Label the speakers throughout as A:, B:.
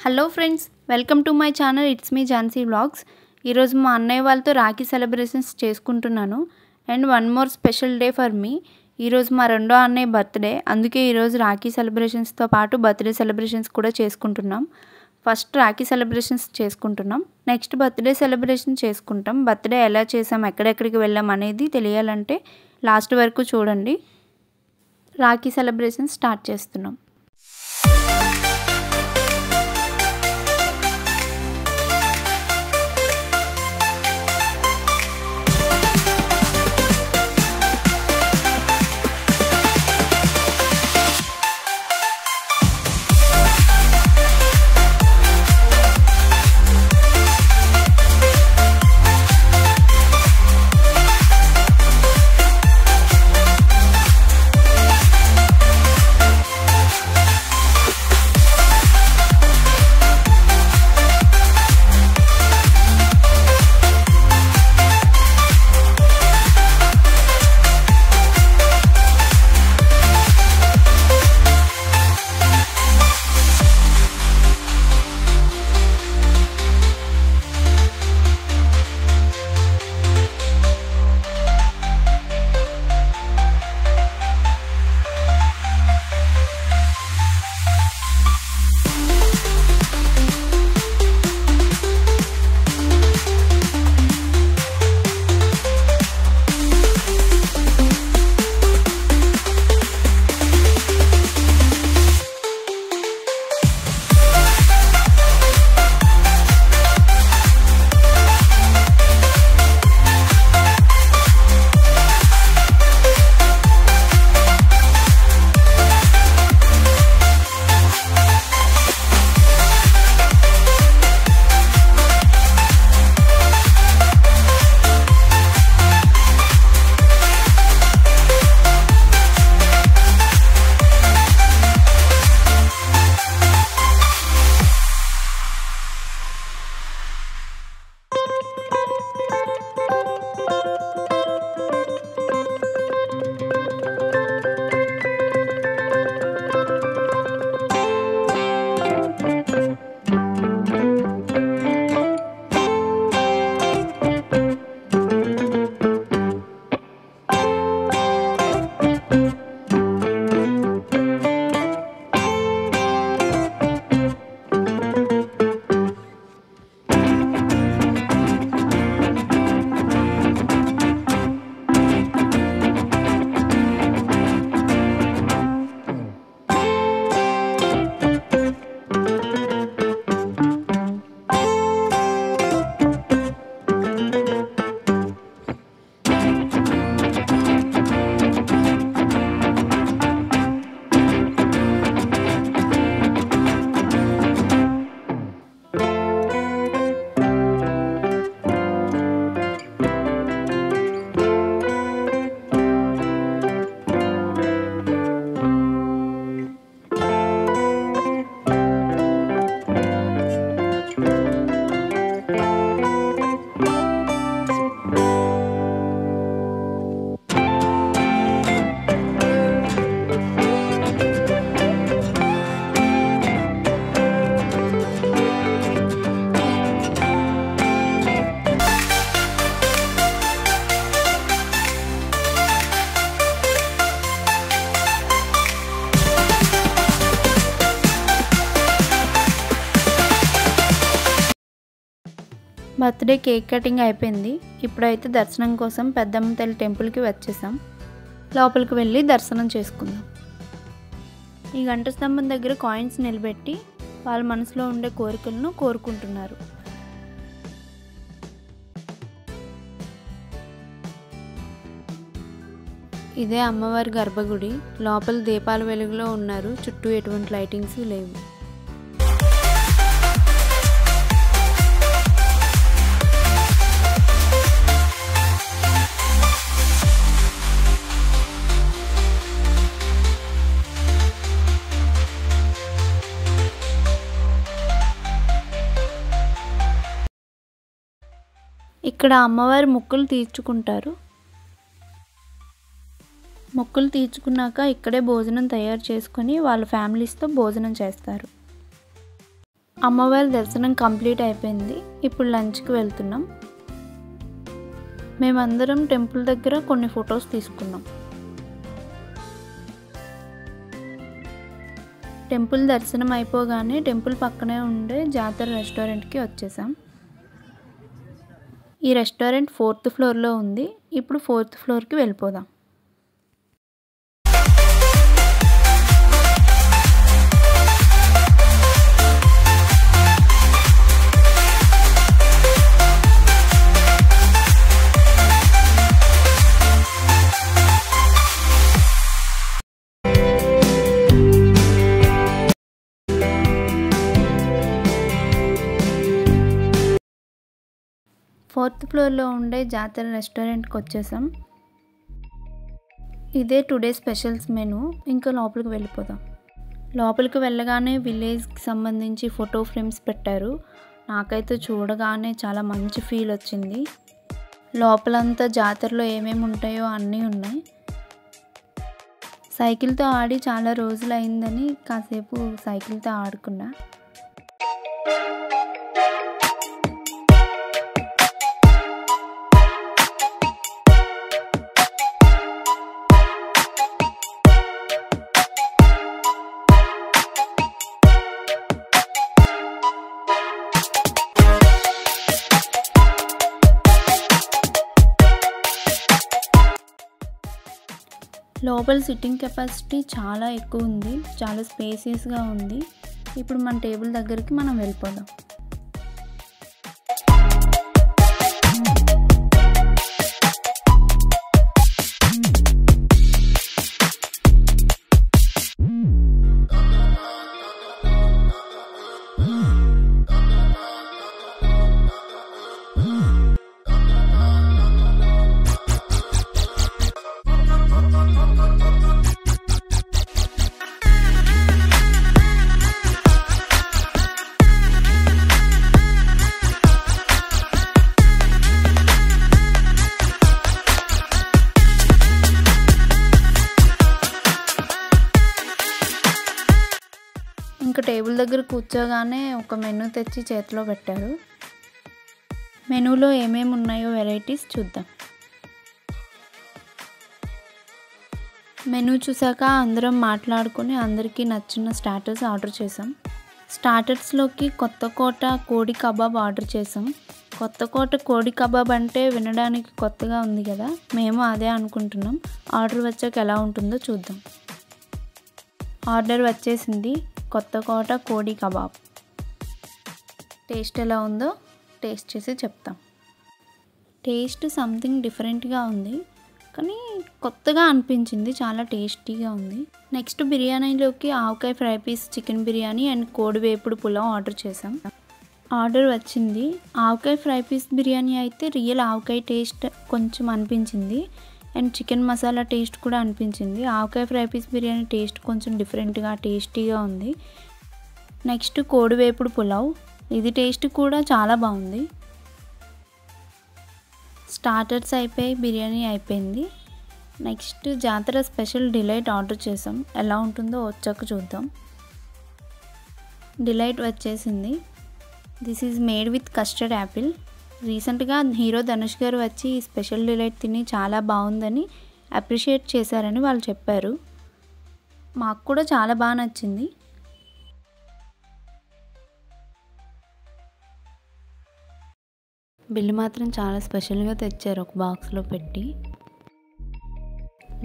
A: Hello friends, welcome to my channel. It's me Jhansi vlogs. ఈరోజు మా అన్నయ్య వాళ్ళతో రాఖీ సెలబ్రేషన్స్ చేసుకుంటున్నాను. And one more special day for me. ఈరోజు మా రెండో అన్నయ్య బర్త్డే. అందుకే ఈరోజు రాఖీ సెలబ్రేషన్స్తో పాటు బర్త్డే సెలబ్రేషన్స్ కూడా చేసుకుంటున్నాం. ఫస్ట్ రాఖీ సెలబ్రేషన్స్ చేసుకుంటున్నాం, నెక్స్ట్ బర్త్డే సెలబ్రేషన్ చేసుకుంటాం. బర్త్డే ఎలా చేసాం, ఎక్కడెక్కడికి వెళ్ళాం అనేది తెలియాలంటే లాస్ట్ వరకు చూడండి. రాఖీ సెలబ్రేషన్ స్టార్ట్ చేస్తున్నాం. బర్త్డే కేక్ కటింగ్ అయిపోయింది. ఇప్పుడైతే దర్శనం కోసం పెద్దమ్మ తల్లి టెంపుల్కి వచ్చేసాం. లోపలికి వెళ్ళి దర్శనం చేసుకుందాం. ఈ గంట స్తంభం దగ్గర కాయిన్స్ నిలబెట్టి వాళ్ళ మనసులో ఉండే కోరికలను కోరుకుంటున్నారు. ఇదే అమ్మవారి గర్భగుడి. లోపల దీపాల వెలుగులో ఉన్నారు. చుట్టూ ఎటువంటి లైటింగ్స్ లేవు. ఇక్కడ అమ్మవారి మొక్కులు తీర్చుకుంటారు. మొక్కులు తీర్చుకున్నాక ఇక్కడే భోజనం తయారు చేసుకొని వాళ్ళ ఫ్యామిలీస్తో భోజనం చేస్తారు. అమ్మవారి దర్శనం కంప్లీట్ అయిపోయింది. ఇప్పుడు లంచ్కి వెళ్తున్నాం. మేమందరం టెంపుల్ దగ్గర కొన్ని ఫొటోస్ తీసుకున్నాం. టెంపుల్ దర్శనం అయిపోగానే టెంపుల్ పక్కనే ఉండే జాతర రెస్టారెంట్కి వచ్చేసాం. ఈ రెస్టారెంట్ 4th ఫ్లోర్లో ఉంది. ఇప్పుడు 4th ఫ్లోర్కి వెళ్ళిపోదాం. ఫోర్త్ ఫ్లోర్లో ఉండే జాతర రెస్టారెంట్కి వచ్చేసాం. ఇదే టుడే స్పెషల్స్ మెనూ. ఇంకా లోపలికి వెళ్ళిపోదాం. లోపలికి వెళ్ళగానే విలేజ్కి సంబంధించి ఫోటో ఫ్రేమ్స్ పెట్టారు. నాకైతే చూడగానే చాలా మంచి ఫీల్ వచ్చింది. లోపలంతా జాతరలో ఏమేమి ఉంటాయో అన్నీ ఉన్నాయి. సైకిల్తో ఆడి చాలా రోజులు అయిందని కాసేపు సైకిల్తో ఆడుకున్నా. లోపల సిట్టింగ్ కెపాసిటీ చాలా ఎక్కువ ఉంది. చాలా స్పేసియస్గా ఉంది. ఇప్పుడు మన టేబుల్ దగ్గరికి మనం వెళ్ళిపోదాం. ఇంకా టేబుల్ దగ్గర కూర్చోగానే ఒక మెనూ తెచ్చి చేతిలో పెట్టారు. మెనూలో ఏమేమి ఉన్నాయో వెరైటీస్ చూద్దాం. మెనూ చూసాక అందరం మాట్లాడుకుని అందరికీ నచ్చిన స్టార్టర్స్ ఆర్డర్ చేసాం. స్టార్టర్స్లోకి కొత్తకోట కోడి కబాబ్ ఆర్డర్ చేసాం. కొత్తకోట కోడి కబాబ్ అంటే వినడానికి కొత్తగా ఉంది కదా, మేము అదే అనుకుంటున్నాం. ఆర్డర్ వచ్చాక ఎలా ఉంటుందో చూద్దాం. ఆర్డర్ వచ్చేసింది. కొత్తకోట కోడి కబాబ్. టేస్ట్ ఎలా ఉందో టేస్ట్ చేసి చెప్తాం. టేస్ట్ సంథింగ్ డిఫరెంట్గా ఉంది, కానీ కొత్తగా అనిపించింది. చాలా టేస్టీగా ఉంది. నెక్స్ట్ బిర్యానీలోకి ఆవకాయ fry piece chicken biryani and కోడి వేపుడు పులావ్ ఆర్డర్ చేసాం. ఆర్డర్ వచ్చింది. ఆవకాయ ఫ్రై పీస్ బిర్యానీ అయితే రియల్ ఆవకాయ టేస్ట్ కొంచెం అనిపించింది అండ్ చికెన్ మసాలా టేస్ట్ కూడా అనిపించింది. ఆవకాయ ఫ్రై పీస్ బిర్యానీ టేస్ట్ కొంచెం డిఫరెంట్గా టేస్టీగా ఉంది. నెక్స్ట్ కోడి వేపుడు పులావ్. ఇది టేస్ట్ కూడా చాలా బాగుంది. స్టార్టర్స్ అయిపోయి బిర్యానీ అయిపోయింది. నెక్స్ట్ జాతర స్పెషల్ డిలైట్ ఆర్డర్ చేసాం. ఎలా ఉంటుందో వచ్చాక చూద్దాం. డిలైట్ వచ్చేసింది. This is made with custard Apple. రీసెంట్గా హీరో ధనుష్ గారు వచ్చి ఈ స్పెషల్ డిలైట్ తిని చాలా బాగుందని అప్రిషియేట్ చేశారని వాళ్ళు చెప్పారు. మాకు కూడా చాలా బాగా నచ్చింది. బిల్లు మాత్రం చాలా స్పెషల్గా తెచ్చారు, ఒక బాక్స్లో పెట్టి.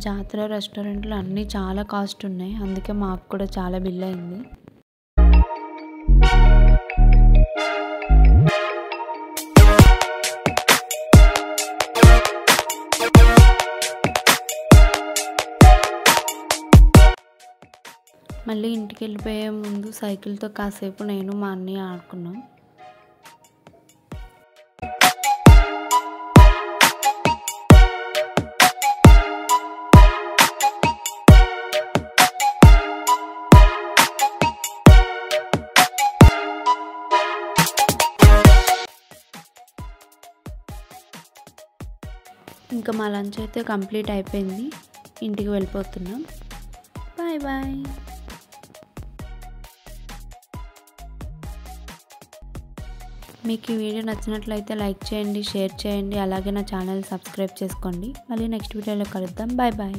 A: జాతర రెస్టారెంట్లో అన్నీ చాలా కాస్ట్ ఉన్నాయి, అందుకే మాకు కూడా చాలా బిల్ అయింది. మళ్ళీ ఇంటికి వెళ్ళిపోయే ముందు సైకిల్తో కాసేపు నేను మా అన్నయ్య ఆడుకున్నాం. ఇంకా మా లంచ్ అయితే కంప్లీట్ అయిపోయింది. ఇంటికి వెళ్ళిపోతున్నాం. Bye bye. మీకు ఈ వీడియో నచ్చినట్లయితే లైక్ చేయండి, షేర్ చేయండి, అలాగే నా ఛానల్ సబ్స్క్రైబ్ చేసుకోండి. మళ్ళీ నెక్స్ట్ వీడియోలో కలుద్దాం. Bye bye.